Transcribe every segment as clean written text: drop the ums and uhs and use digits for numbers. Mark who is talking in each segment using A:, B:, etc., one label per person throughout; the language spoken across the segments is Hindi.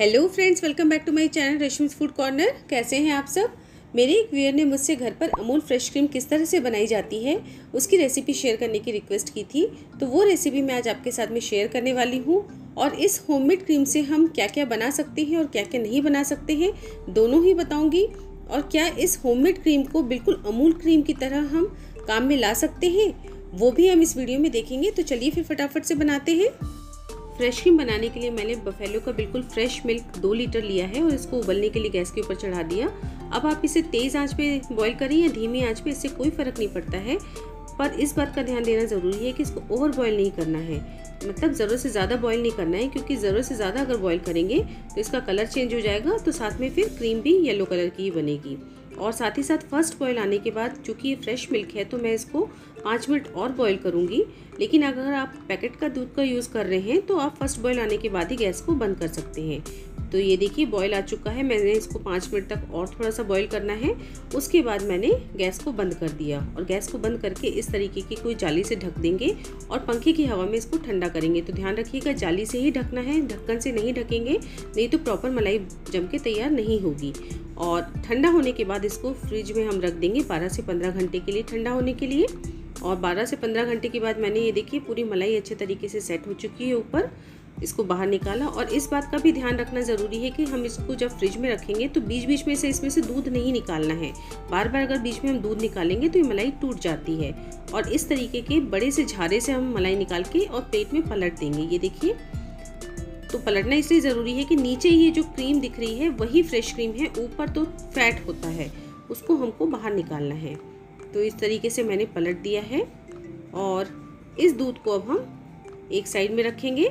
A: Hello friends, welcome back to my channel Rashmi's food corner. कैसे हैं आप सब। मेरे एक व्यूअर ने मुझसे घर पर अमूल फ्रेश क्रीम किस तरह से बनाई जाती है उसकी रेसिपी शेयर करने की रिक्वेस्ट की थी, तो वो रेसिपी मैं आज आपके साथ में शेयर करने वाली हूँ। और इस होममेड क्रीम से हम क्या क्या बना सकते हैं और क्या क्या नहीं बना सकते हैं, दोनों ही बताऊँगी। और क्या इस होममेड क्रीम को बिल्कुल अमूल क्रीम की तरह हम काम में ला सकते हैं, वो भी हम इस वीडियो में देखेंगे। तो चलिए फिर फटाफट से बनाते हैं। फ्रेश क्रीम बनाने के लिए मैंने बफेलो का बिल्कुल फ्रेश मिल्क 2 लीटर लिया है और इसको उबलने के लिए गैस के ऊपर चढ़ा दिया। अब आप इसे तेज़ आंच पे बॉईल करें या धीमी आंच पे, इससे कोई फ़र्क नहीं पड़ता है। पर इस बात का ध्यान देना ज़रूरी है कि इसको ओवर बॉईल नहीं करना है, मतलब ज़रूरत से ज़्यादा बॉईल नहीं करना है, क्योंकि ज़रूरत से ज़्यादा अगर बॉईल करेंगे तो इसका कलर चेंज हो जाएगा, तो साथ में फिर क्रीम भी येलो कलर की ही बनेगी। और साथ ही साथ फर्स्ट बॉईल आने के बाद, चूँकि ये फ्रेश मिल्क है तो मैं इसको 5 मिनट और बॉईल करूँगी। लेकिन अगर आप पैकेट का दूध का यूज़ कर रहे हैं तो आप फर्स्ट बॉईल आने के बाद ही गैस को बंद कर सकते हैं। तो ये देखिए बॉईल आ चुका है, मैंने इसको 5 मिनट तक और थोड़ा सा बॉईल करना है। उसके बाद मैंने गैस को बंद कर दिया और गैस को बंद करके इस तरीके की कोई जाली से ढक देंगे और पंखे की हवा में इसको ठंडा करेंगे। तो ध्यान रखिएगा जाली से ही ढकना है, ढक्कन से नहीं ढकेंगे, नहीं तो प्रॉपर मलाई जम के तैयार नहीं होगी। और ठंडा होने के बाद इसको फ्रिज में हम रख देंगे 12 से 15 घंटे के लिए ठंडा होने के लिए। और 12 से 15 घंटे के बाद मैंने ये देखिए पूरी मलाई अच्छे तरीके से सेट हो चुकी है ऊपर, इसको बाहर निकाला। और इस बात का भी ध्यान रखना ज़रूरी है कि हम इसको जब फ्रिज में रखेंगे तो बीच बीच में से इसमें से दूध नहीं निकालना है। बार बार अगर बीच में हम दूध निकालेंगे तो ये मलाई टूट जाती है। और इस तरीके के बड़े से झारे से हम मलाई निकाल के और प्लेट में पलट देंगे। ये देखिए, तो पलटना इसलिए ज़रूरी है कि नीचे ये जो क्रीम दिख रही है वही फ्रेश क्रीम है, ऊपर तो फैट होता है, उसको हमको बाहर निकालना है। तो इस तरीके से मैंने पलट दिया है और इस दूध को अब हम एक साइड में रखेंगे।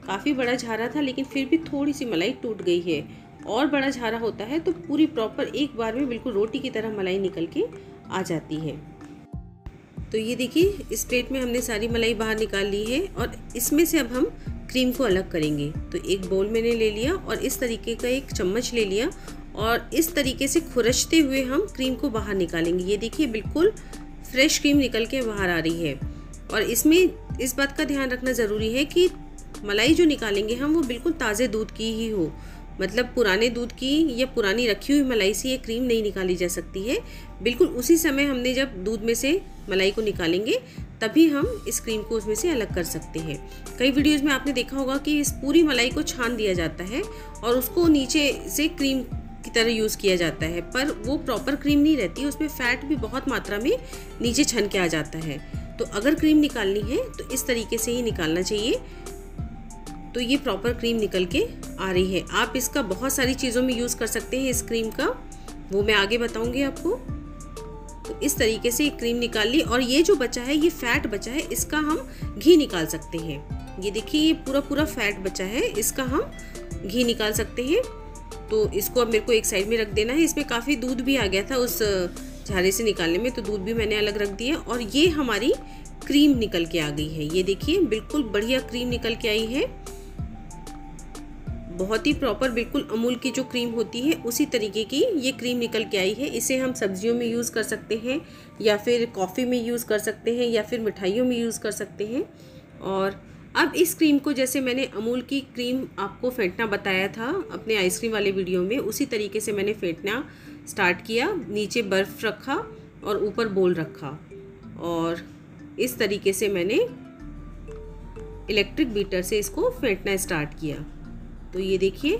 A: काफ़ी बड़ा झारा था लेकिन फिर भी थोड़ी सी मलाई टूट गई है। और बड़ा झारा होता है तो पूरी प्रॉपर एक बार में बिल्कुल रोटी की तरह मलाई निकल के आ जाती है। तो ये देखिए इस प्लेट में हमने सारी मलाई बाहर निकाल ली है और इसमें से अब हम क्रीम को अलग करेंगे। तो एक बाउल मैंने ले लिया और इस तरीके का एक चम्मच ले लिया और इस तरीके से खुरचते हुए हम क्रीम को बाहर निकालेंगे। ये देखिए बिल्कुल फ्रेश क्रीम निकल के बाहर आ रही है। और इसमें इस बात का ध्यान रखना ज़रूरी है कि मलाई जो निकालेंगे हम वो बिल्कुल ताज़े दूध की ही हो, मतलब पुराने दूध की या पुरानी रखी हुई मलाई से ये क्रीम नहीं निकाली जा सकती है। बिल्कुल उसी समय हमने जब दूध में से मलाई को निकालेंगे तभी हम इस क्रीम को उसमें से अलग कर सकते हैं। कई वीडियोस में आपने देखा होगा कि इस पूरी मलाई को छान दिया जाता है और उसको नीचे से क्रीम की तरह यूज़ किया जाता है, पर वो प्रॉपर क्रीम नहीं रहती, उसमें फ़ैट भी बहुत मात्रा में नीचे छन के आ जाता है। तो अगर क्रीम निकालनी है तो इस तरीके से ही निकालना चाहिए। तो ये प्रॉपर क्रीम निकल के आ रही है। आप इसका बहुत सारी चीज़ों में यूज़ कर सकते हैं इस क्रीम का, वो मैं आगे बताऊंगी आपको। तो इस तरीके से क्रीम निकाल ली और ये जो बचा है, ये फैट बचा है, इसका हम घी निकाल सकते हैं। ये देखिए ये पूरा पूरा फैट बचा है, इसका हम घी निकाल सकते हैं। तो इसको अब मेरे को एक साइड में रख देना है। इसमें काफ़ी दूध भी आ गया था उस झारे से निकालने में, तो दूध भी मैंने अलग रख दिया। और ये हमारी क्रीम निकल के आ गई है। ये देखिए बिल्कुल बढ़िया क्रीम निकल के आई है, बहुत ही प्रॉपर, बिल्कुल अमूल की जो क्रीम होती है उसी तरीके की ये क्रीम निकल के आई है। इसे हम सब्जियों में यूज़ कर सकते हैं या फिर कॉफ़ी में यूज़ कर सकते हैं या फिर मिठाइयों में यूज़ कर सकते हैं। और अब इस क्रीम को, जैसे मैंने अमूल की क्रीम आपको फेंटना बताया था अपने आइसक्रीम वाले वीडियो में, उसी तरीके से मैंने फेंटना स्टार्ट किया। नीचे बर्फ़ रखा और ऊपर बोल रखा और इस तरीके से मैंने इलेक्ट्रिक बीटर से इसको फेंटना स्टार्ट किया। तो ये देखिए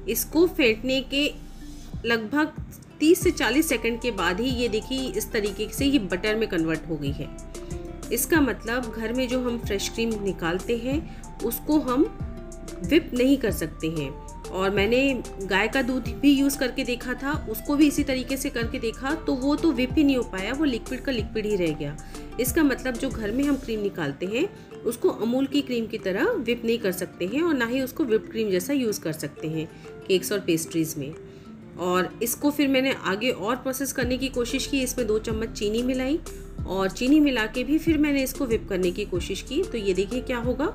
A: इसको फेंटने के लगभग 30 से 40 सेकंड के बाद ही ये देखिए इस तरीके से ये बटर में कन्वर्ट हो गई है। इसका मतलब घर में जो हम फ्रेश क्रीम निकालते हैं उसको हम विप नहीं कर सकते हैं। और मैंने गाय का दूध भी यूज़ करके देखा था, उसको भी इसी तरीके से करके देखा, तो वो तो विप ही नहीं हो पाया, वो लिक्विड का लिक्विड ही रह गया। इसका मतलब जो घर में हम क्रीम निकालते हैं उसको अमूल की क्रीम की तरह विप नहीं कर सकते हैं और ना ही उसको विप क्रीम जैसा यूज़ कर सकते हैं केक्स और पेस्ट्रीज़ में। और इसको फिर मैंने आगे और प्रोसेस करने की कोशिश की। इसमें 2 चम्मच चीनी मिलाई और चीनी मिला के भी फिर मैंने इसको विप करने की कोशिश की। तो ये देखिए क्या होगा,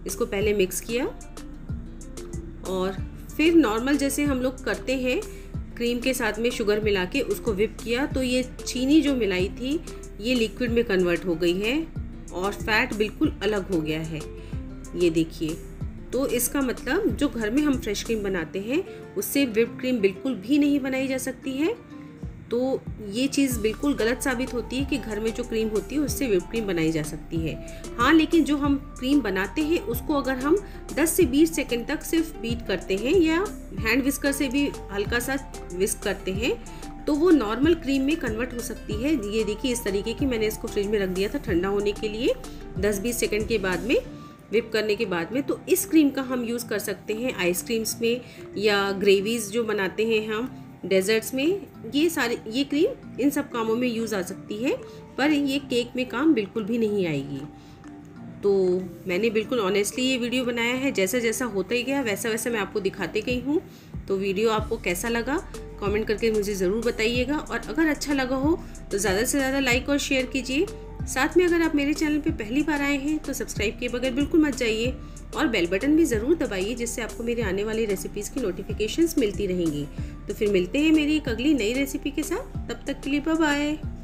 A: इसको पहले मिक्स किया और फिर नॉर्मल जैसे हम लोग करते हैं क्रीम के साथ में शुगर मिला के उसको विप किया। तो ये चीनी जो मिलाई थी ये लिक्विड में कन्वर्ट हो गई है और फैट बिल्कुल अलग हो गया है। ये देखिए। तो इसका मतलब जो घर में हम फ्रेश क्रीम बनाते हैं उससे व्हिप्ड क्रीम बिल्कुल भी नहीं बनाई जा सकती है। तो ये चीज़ बिल्कुल गलत साबित होती है कि घर में जो क्रीम होती है उससे व्हिप्ड क्रीम बनाई जा सकती है। हाँ, लेकिन जो हम क्रीम बनाते हैं उसको अगर हम 10 से 20 सेकंड तक सिर्फ बीट करते हैं या हैंड विस्कर से भी हल्का सा विस्क करते हैं तो वो नॉर्मल क्रीम में कन्वर्ट हो सकती है। ये देखिए इस तरीके की मैंने इसको फ्रिज में रख दिया था ठंडा होने के लिए 10-20 सेकंड के बाद में, व्हिप करने के बाद में। तो इस क्रीम का हम यूज़ कर सकते हैं आइसक्रीम्स में या ग्रेवीज जो बनाते हैं हम डेजर्ट्स में। ये क्रीम इन सब कामों में यूज़ आ सकती है, पर ये केक में काम बिल्कुल भी नहीं आएगी। तो मैंने बिल्कुल ऑनेस्टली ये वीडियो बनाया है, जैसा जैसा होता ही गया वैसा वैसा मैं आपको दिखाते गई हूँ। तो वीडियो आपको कैसा लगा कमेंट करके मुझे ज़रूर बताइएगा, और अगर अच्छा लगा हो तो ज़्यादा से ज़्यादा लाइक और शेयर कीजिए। साथ में अगर आप मेरे चैनल पे पहली बार आए हैं तो सब्सक्राइब किए बगैर बिल्कुल मत जाइए, और बेल बटन भी ज़रूर दबाइए जिससे आपको मेरे आने वाली रेसिपीज़ की नोटिफिकेशंस मिलती रहेंगी। तो फिर मिलते हैं मेरी एक अगली नई रेसिपी के साथ, तब तक के लिए बाय बाय।